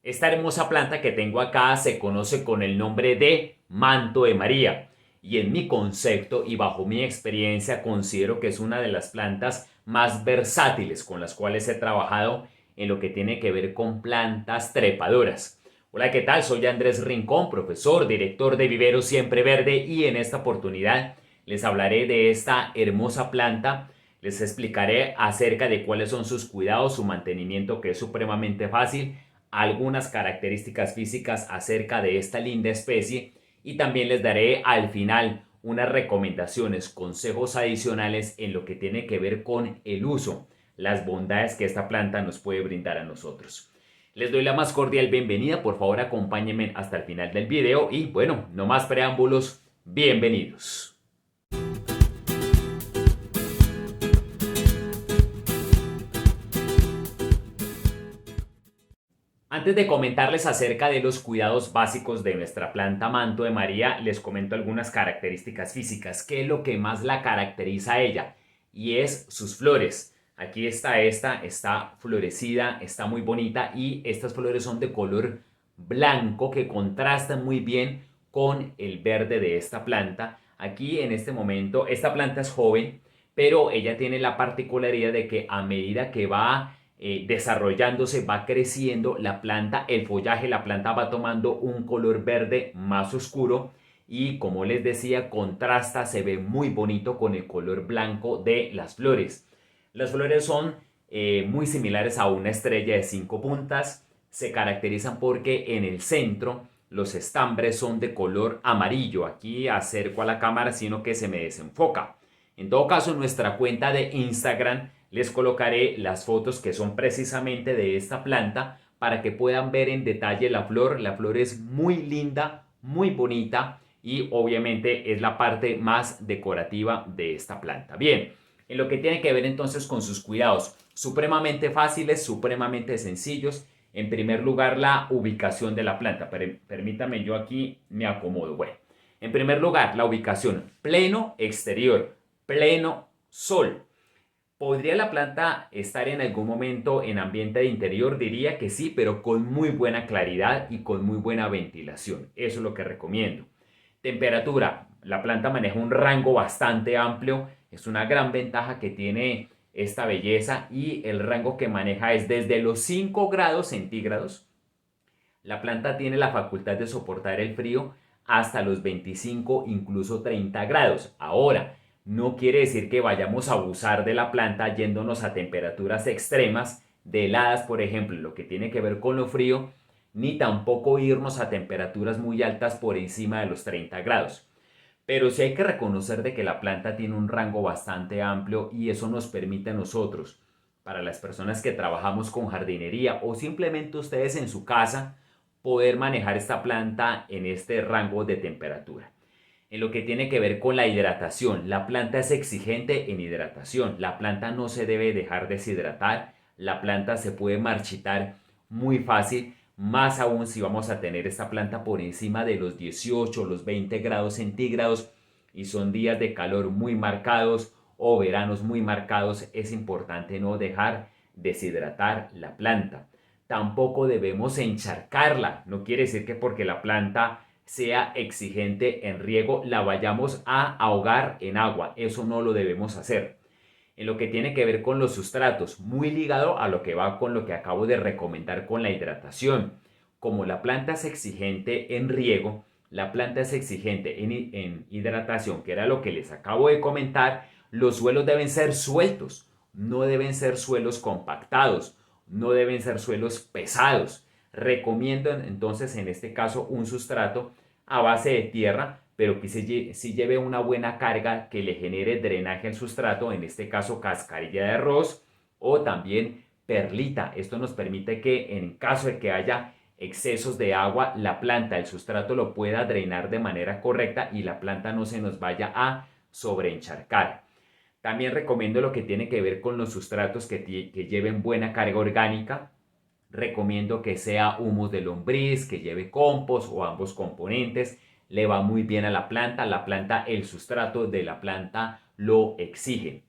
Esta hermosa planta que tengo acá se conoce con el nombre de manto de María y en mi concepto y bajo mi experiencia considero que es una de las plantas más versátiles con las cuales he trabajado en lo que tiene que ver con plantas trepadoras. Hola, ¿qué tal? Soy Andrés Rincón, profesor, director de Vivero Siempre Verde y en esta oportunidad les hablaré de esta hermosa planta. Les explicaré acerca de cuáles son sus cuidados, su mantenimiento que es supremamente fácil, algunas características físicas acerca de esta linda especie y también les daré al final unas recomendaciones, consejos adicionales en lo que tiene que ver con el uso, las bondades que esta planta nos puede brindar a nosotros. Les doy la más cordial bienvenida, por favor acompáñenme hasta el final del video y bueno, no más preámbulos, bienvenidos. Antes de comentarles acerca de los cuidados básicos de nuestra planta manto de María, les comento algunas características físicas. ¿Qué es lo que más la caracteriza a ella? Y es sus flores. Aquí está esta, está florecida, está muy bonita y estas flores son de color blanco que contrastan muy bien con el verde de esta planta. Aquí en este momento, esta planta es joven, pero ella tiene la particularidad de que a medida que va desarrollándose, va creciendo la planta, el follaje, la planta va tomando un color verde más oscuro y como les decía, contrasta, se ve muy bonito con el color blanco de las flores. Las flores son muy similares a una estrella de 5 puntas, se caracterizan porque en el centro los estambres son de color amarillo. Aquí acerco a la cámara, sino que se me desenfoca. En todo caso, en nuestra cuenta de Instagram les colocaré las fotos que son precisamente de esta planta para que puedan ver en detalle la flor. La flor es muy linda, muy bonita y obviamente es la parte más decorativa de esta planta. Bien, en lo que tiene que ver entonces con sus cuidados, supremamente fáciles, supremamente sencillos. En primer lugar, la ubicación de la planta. Permítame, yo aquí me acomodo. Bueno, en primer lugar, la ubicación. Pleno exterior, pleno sol. ¿Podría la planta estar en algún momento en ambiente de interior? Diría que sí, pero con muy buena claridad y con muy buena ventilación. Eso es lo que recomiendo. Temperatura. La planta maneja un rango bastante amplio. Es una gran ventaja que tiene esta belleza y el rango que maneja es desde los 5 grados centígrados. La planta tiene la facultad de soportar el frío hasta los 25, incluso 30 grados. Ahora, no quiere decir que vayamos a abusar de la planta yéndonos a temperaturas extremas, de heladas, por ejemplo, lo que tiene que ver con lo frío, ni tampoco irnos a temperaturas muy altas por encima de los 30 grados. Pero sí hay que reconocer de que la planta tiene un rango bastante amplio y eso nos permite a nosotros, para las personas que trabajamos con jardinería o simplemente ustedes en su casa, poder manejar esta planta en este rango de temperatura. En lo que tiene que ver con la hidratación, la planta es exigente en hidratación. La planta no se debe dejar deshidratar. La planta se puede marchitar muy fácil, más aún si vamos a tener esta planta por encima de los 18, los 20 grados centígrados y son días de calor muy marcados o veranos muy marcados, es importante no dejar deshidratar la planta. Tampoco debemos encharcarla. No quiere decir que porque la planta sea exigente en riego la vayamos a ahogar en agua. Eso no lo debemos hacer. En lo que tiene que ver con los sustratos, muy ligado a lo que va con lo que acabo de recomendar con la hidratación. Como la planta es exigente en riego, la planta es exigente en hidratación, que era lo que les acabo de comentar, los suelos deben ser sueltos, no deben ser suelos compactados, no deben ser suelos pesados. Recomiendo entonces en este caso un sustrato a base de tierra, pero que sí lleve una buena carga que le genere drenaje al sustrato, en este caso cascarilla de arroz o también perlita. Esto nos permite que en caso de que haya excesos de agua, la planta, el sustrato lo pueda drenar de manera correcta y la planta no se nos vaya a sobreencharcar. También recomiendo lo que tiene que ver con los sustratos que lleven buena carga orgánica. Recomiendo que sea humus de lombriz, que lleve compost o ambos componentes. Le va muy bien a la planta. La planta, el sustrato de la planta lo exige.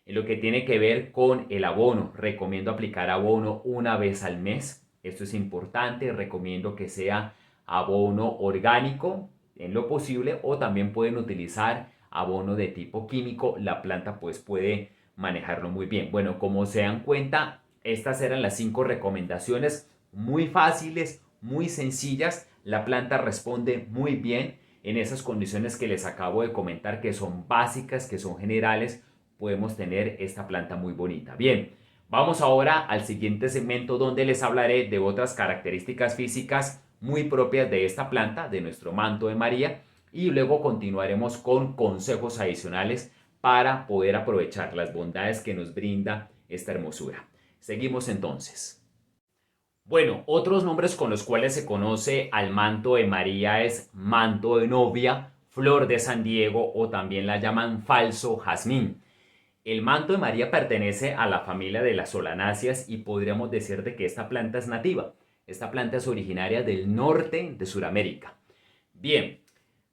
En lo que tiene que ver con el abono, recomiendo aplicar abono una vez al mes. Esto es importante, recomiendo que sea abono orgánico en lo posible, o también pueden utilizar abono de tipo químico. La planta pues puede manejarlo muy bien. Bueno, como se dan cuenta, estas eran las 5 recomendaciones muy fáciles, muy sencillas. La planta responde muy bien en esas condiciones que les acabo de comentar, que son básicas, que son generales. Podemos tener esta planta muy bonita. Bien, vamos ahora al siguiente segmento, donde les hablaré de otras características físicas muy propias de esta planta, de nuestro manto de María, y luego continuaremos con consejos adicionales para poder aprovechar las bondades que nos brinda esta hermosura. Seguimos entonces. Bueno, otros nombres con los cuales se conoce al manto de María es manto de novia, flor de San Diego, o también la llaman falso jazmín. El manto de María pertenece a la familia de las solanáceas y podríamos decir de que esta planta es nativa. Esta planta es originaria del norte de Sudamérica. Bien,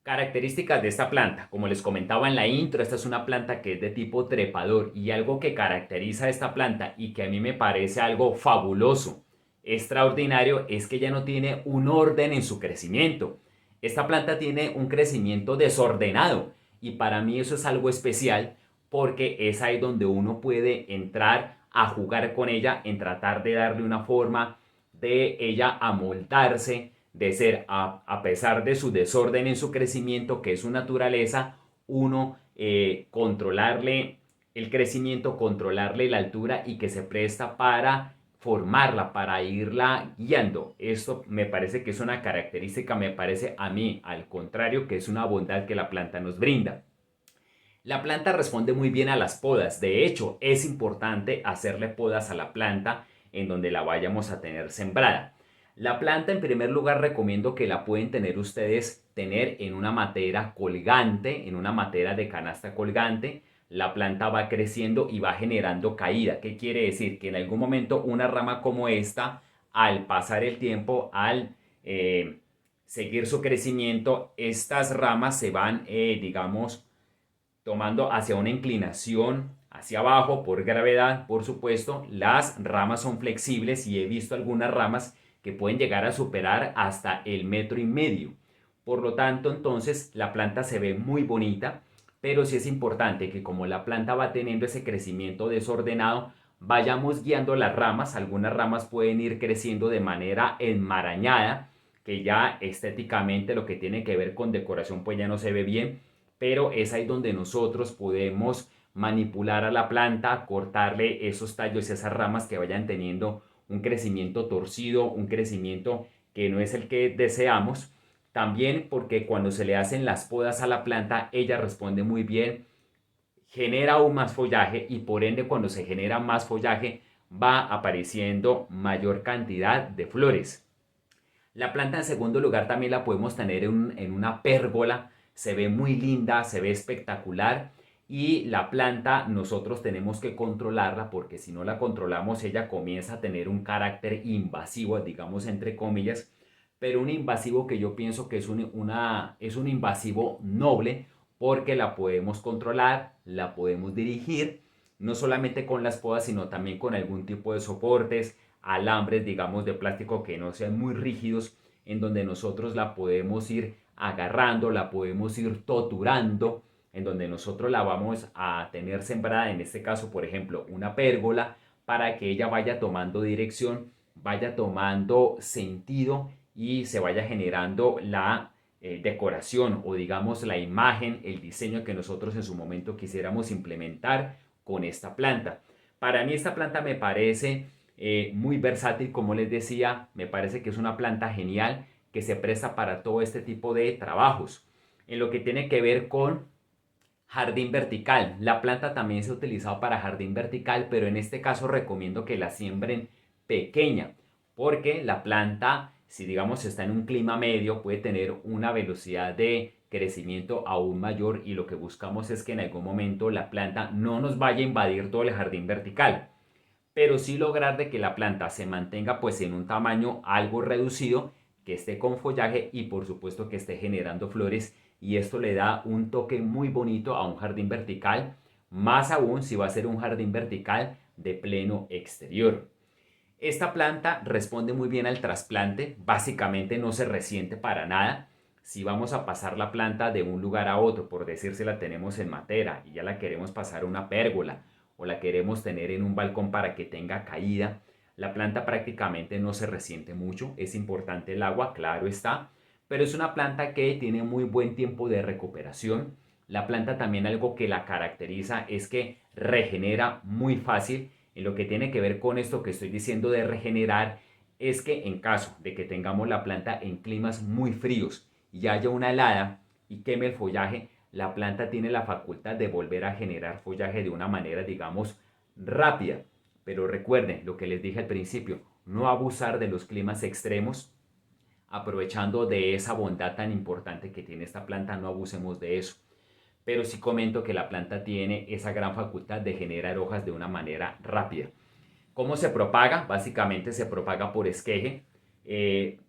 características de esta planta. Como les comentaba en la intro, esta es una planta que es de tipo trepador, y algo que caracteriza a esta planta y que a mí me parece algo fabuloso, extraordinario, es que ella no tiene un orden en su crecimiento. Esta planta tiene un crecimiento desordenado, y para mí eso es algo especial, porque es ahí donde uno puede entrar a jugar con ella, en tratar de darle una forma, de ella amoldarse, de ser, a pesar de su desorden en su crecimiento, que es su naturaleza, uno controlarle el crecimiento, controlarle la altura, y que se presta para formarla, para irla guiando. Esto me parece que es una característica, me parece a mí, al contrario, que es una bondad que la planta nos brinda. La planta responde muy bien a las podas. De hecho, es importante hacerle podas a la planta en donde la vayamos a tener sembrada. La planta, en primer lugar, recomiendo que la pueden tener ustedes en una matera colgante, en una matera de canasta colgante. La planta va creciendo y va generando caída. ¿Qué quiere decir? Que en algún momento una rama como esta, al pasar el tiempo, al seguir su crecimiento, estas ramas se van, digamos, tomando hacia una inclinación hacia abajo por gravedad. Por supuesto, las ramas son flexibles, y he visto algunas ramas que pueden llegar a superar hasta el 1,5 metros. Por lo tanto, entonces la planta se ve muy bonita, pero sí es importante que, como la planta va teniendo ese crecimiento desordenado, vayamos guiando las ramas. Algunas ramas pueden ir creciendo de manera enmarañada, que ya estéticamente, lo que tiene que ver con decoración, pues ya no se ve bien, pero es ahí donde nosotros podemos manipular a la planta, cortarle esos tallos y esas ramas que vayan teniendo un crecimiento torcido, un crecimiento que no es el que deseamos. También porque cuando se le hacen las podas a la planta, ella responde muy bien, genera aún más follaje, y por ende, cuando se genera más follaje, va apareciendo mayor cantidad de flores. La planta, en segundo lugar, también la podemos tener en una pérgola. Se ve muy linda, se ve espectacular, y la planta nosotros tenemos que controlarla, porque si no la controlamos, ella comienza a tener un carácter invasivo, digamos entre comillas, pero un invasivo que yo pienso que es un invasivo noble, porque la podemos controlar, la podemos dirigir, no solamente con las podas, sino también con algún tipo de soportes, alambres, digamos, de plástico que no sean muy rígidos, en donde nosotros la podemos ir agarrando, la podemos ir torturando, en donde nosotros la vamos a tener sembrada, en este caso, por ejemplo, una pérgola, para que ella vaya tomando dirección, vaya tomando sentido, y se vaya generando la decoración, o digamos la imagen, el diseño que nosotros en su momento quisiéramos implementar con esta planta. Para mí esta planta me parece muy versátil, como les decía. Me parece que es una planta genial, que se presta para todo este tipo de trabajos. En lo que tiene que ver con jardín vertical, la planta también se ha utilizado para jardín vertical, pero en este caso recomiendo que la siembren pequeña, porque la planta, si digamos está en un clima medio, puede tener una velocidad de crecimiento aún mayor, y lo que buscamos es que en algún momento la planta no nos vaya a invadir todo el jardín vertical, pero sí lograr de que la planta se mantenga pues en un tamaño algo reducido, que esté con follaje, y por supuesto que esté generando flores, y esto le da un toque muy bonito a un jardín vertical, más aún si va a ser un jardín vertical de pleno exterior. Esta planta responde muy bien al trasplante, básicamente no se resiente para nada. Si vamos a pasar la planta de un lugar a otro, por decir si la tenemos en matera y ya la queremos pasar a una pérgola o la queremos tener en un balcón para que tenga caída, la planta prácticamente no se resiente mucho. Es importante el agua, claro está, pero es una planta que tiene muy buen tiempo de recuperación. La planta también algo que la caracteriza es que regenera muy fácil. En lo que tiene que ver con esto que estoy diciendo de regenerar es que en caso de que tengamos la planta en climas muy fríos y haya una helada y queme el follaje, la planta tiene la facultad de volver a generar follaje de una manera, digamos, rápida. Pero recuerden lo que les dije al principio, no abusar de los climas extremos, aprovechando de esa bondad tan importante que tiene esta planta, no abusemos de eso. Pero sí comento que la planta tiene esa gran facultad de generar hojas de una manera rápida. ¿Cómo se propaga? Básicamente se propaga por esqueje.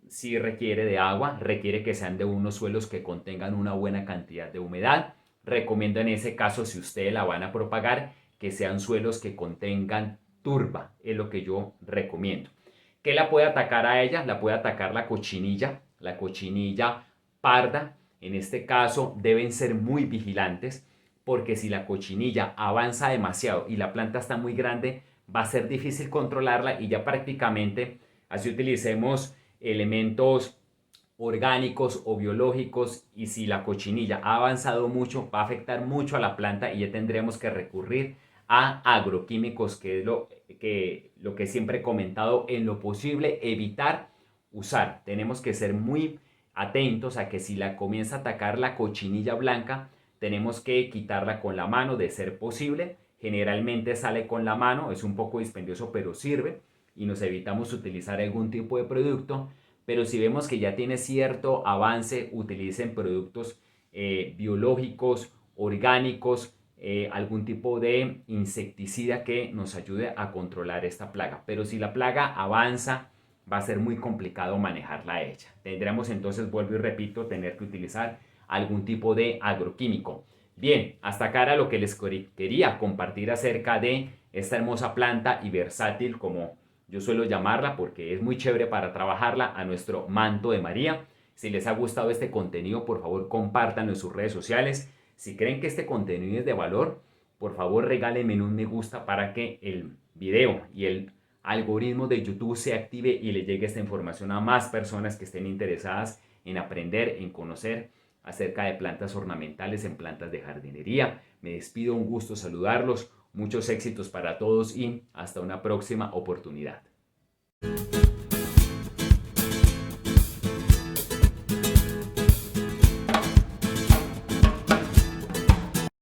Si requiere de agua, requiere que sean de unos suelos que contengan una buena cantidad de humedad. Recomiendo en ese caso, si ustedes la van a propagar, que sean suelos que contengan turba, es lo que yo recomiendo. ¿Qué la puede atacar a ella? La puede atacar la cochinilla parda. En este caso deben ser muy vigilantes porque si la cochinilla avanza demasiado y la planta está muy grande, va a ser difícil controlarla y ya prácticamente, así utilicemos elementos orgánicos o biológicos, y si la cochinilla ha avanzado mucho, va a afectar mucho a la planta y ya tendremos que recurrir a agroquímicos, que es lo que siempre he comentado, en lo posible evitar usar. Tenemos que ser muy atentos a que si la comienza a atacar la cochinilla blanca, tenemos que quitarla con la mano de ser posible. Generalmente sale con la mano, es un poco dispendioso pero sirve y nos evitamos utilizar algún tipo de producto. Pero si vemos que ya tiene cierto avance, utilicen productos biológicos, orgánicos, algún tipo de insecticida que nos ayude a controlar esta plaga. Pero si la plaga avanza, va a ser muy complicado manejarla a ella. Tendremos entonces, vuelvo y repito, tener que utilizar algún tipo de agroquímico. Bien, hasta acá era lo que les quería compartir acerca de esta hermosa planta y versátil, como yo suelo llamarla, porque es muy chévere para trabajarla, a nuestro manto de María. Si les ha gustado este contenido, por favor compártanlo en sus redes sociales. Si creen que este contenido es de valor, por favor regálenme un me gusta para que el video y el algoritmo de YouTube se active y le llegue esta información a más personas que estén interesadas en aprender, en conocer acerca de plantas ornamentales en plantas de jardinería. Me despido, un gusto saludarlos, muchos éxitos para todos y hasta una próxima oportunidad.